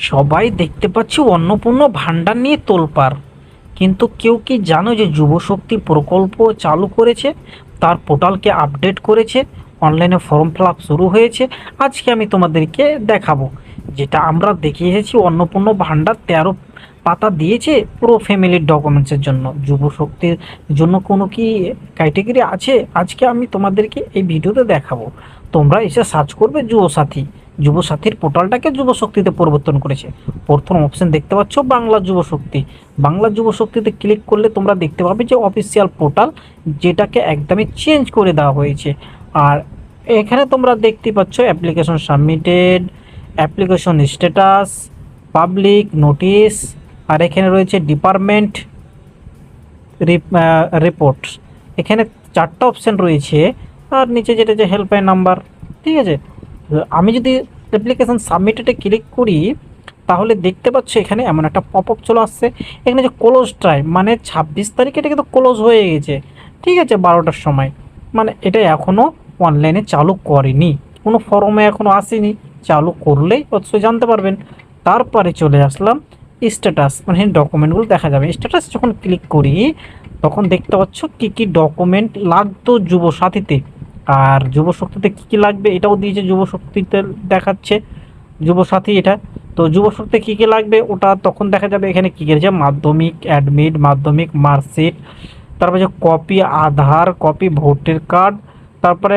সবাই দেখতে পাচ্ছি অন্নপূর্ণা ভান্ডার নিয়ে তোলপাড়, কিন্তু কেউ কি জানো যে যুবশক্তি প্রকল্প চালু করেছে, তার পোর্টালকে আপডেট করেছে, অনলাইনে ফর্ম ফিল আপ শুরু হয়েছে। আজকে আমি তোমাদেরকে দেখাবো। যেটা আমরা দেখে এসেছি, অন্নপূর্ণা ভান্ডার 13 পাতা দিয়েছে পুরো ফ্যামিলির ডকুমেন্টসের জন্য। যুবশক্তির জন্য কোনো কি ক্রাইটেরিয়া আছে? আজকে আমি তোমাদেরকে এই ভিডিওতে দেখাবো। তোমরা এসে সার্চ করবে যুবসাথী। যুবসাথীর পোর্টালটাকে যুবশক্তিতে পরিবর্তন করেছে। প্রথম অপশন দেখতে পাচ্ছ বাংলা যুবশক্তি। বাংলা যুবশক্তিতে ক্লিক করলে তোমরা দেখতে পাবে যে অফিসিয়াল পোর্টাল, যেটাকে একদমই চেঞ্জ করে দেওয়া হয়েছে। আর এখানে তোমরা দেখতে পাচ্ছ application submitted, application status, public notice, আর এখানে রয়েছে ডিপার্টমেন্ট রিপোর্টস। এখানে 4টা অপশান রয়েছে। আর নিচে যেটা যে হেল্পলাইন নাম্বার। ঠিক আছে, আমি যদি অ্যাপ্লিকেশন সাবমিটেডে ক্লিক করি, তাহলে দেখতে পাচ্ছ এখানে এমন একটা পপ আপ চলে আসছে। এখানে যে ক্লোজ টাইম, মানে 26 তারিখে এটা কিন্তু ক্লোজ হয়ে গেছে। ঠিক আছে, 12টার সময়। মানে এটা এখনও অনলাইনে চালু করেনি, কোনো ফর্মে এখনও আসেনি। চালু করলেই অবশ্যই জানতে পারবেন। তারপরে চলে আসলাম স্ট্যাটাস, মানে ডকুমেন্টগুলো দেখা যাবে। স্ট্যাটাস যখন ক্লিক করি, তখন দেখতে পাচ্ছ কী কী ডকুমেন্ট লাগতো যুবসাথীতে, আর যুবশক্তিতে কী কী লাগবে এটাও দিয়েছে। যুবশক্তিতে দেখাচ্ছে যুবসাথী এটা। তো যুবশক্তিতে কী কী লাগবে ওটা তখন দেখা যাবে। এখানে কী কী আছে, মাধ্যমিক অ্যাডমিট, মাধ্যমিক মার্কশিট, তারপরে যে কপি আধার, কপি ভোটার কার্ড, তারপরে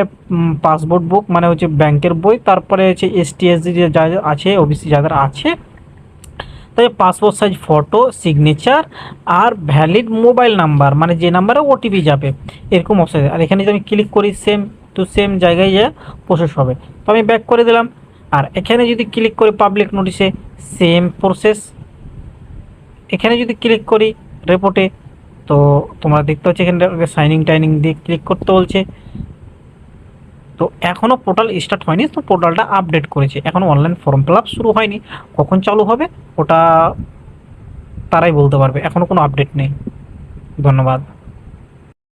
পাসপোর্ট বুক মানে হচ্ছে ব্যাংকের বই, তারপরে হচ্ছে এসটি এসসি যা আছে, ওবিসি যাদের আছে, তাই পাসপোর্ট সাইজ ফটো, সিগনেচার, আর ভ্যালিড মোবাইল নাম্বার, মানে যে নাম্বারে ওটিপি যাবে, এরকম অপশন। আর এখানে যদি আমি ক্লিক করি, সেম টু সেম জায়গায় যে প্রসেস হবে। তো আমি ব্যাক করে দিলাম। আর এখানে যদি ক্লিক করি পাবলিক নোটিশে, সেম প্রসেস। এখানে যদি ক্লিক করি রিপোর্টে, তো তোমরা দেখতে পাচ্ছ এখানে সাইনিং টাইনিং দিয়ে ক্লিক করতে বলছে। তো এখনও পোর্টাল স্টার্ট হয়নি, তো পোর্টালটা আপডেট করেছে, এখনও অনলাইন ফর্ম ফিল আপ শুরু হয়নি। কখন চালু হবে ওটা তারাই বলতে পারবে, এখনও কোনো আপডেট নেই। ধন্যবাদ।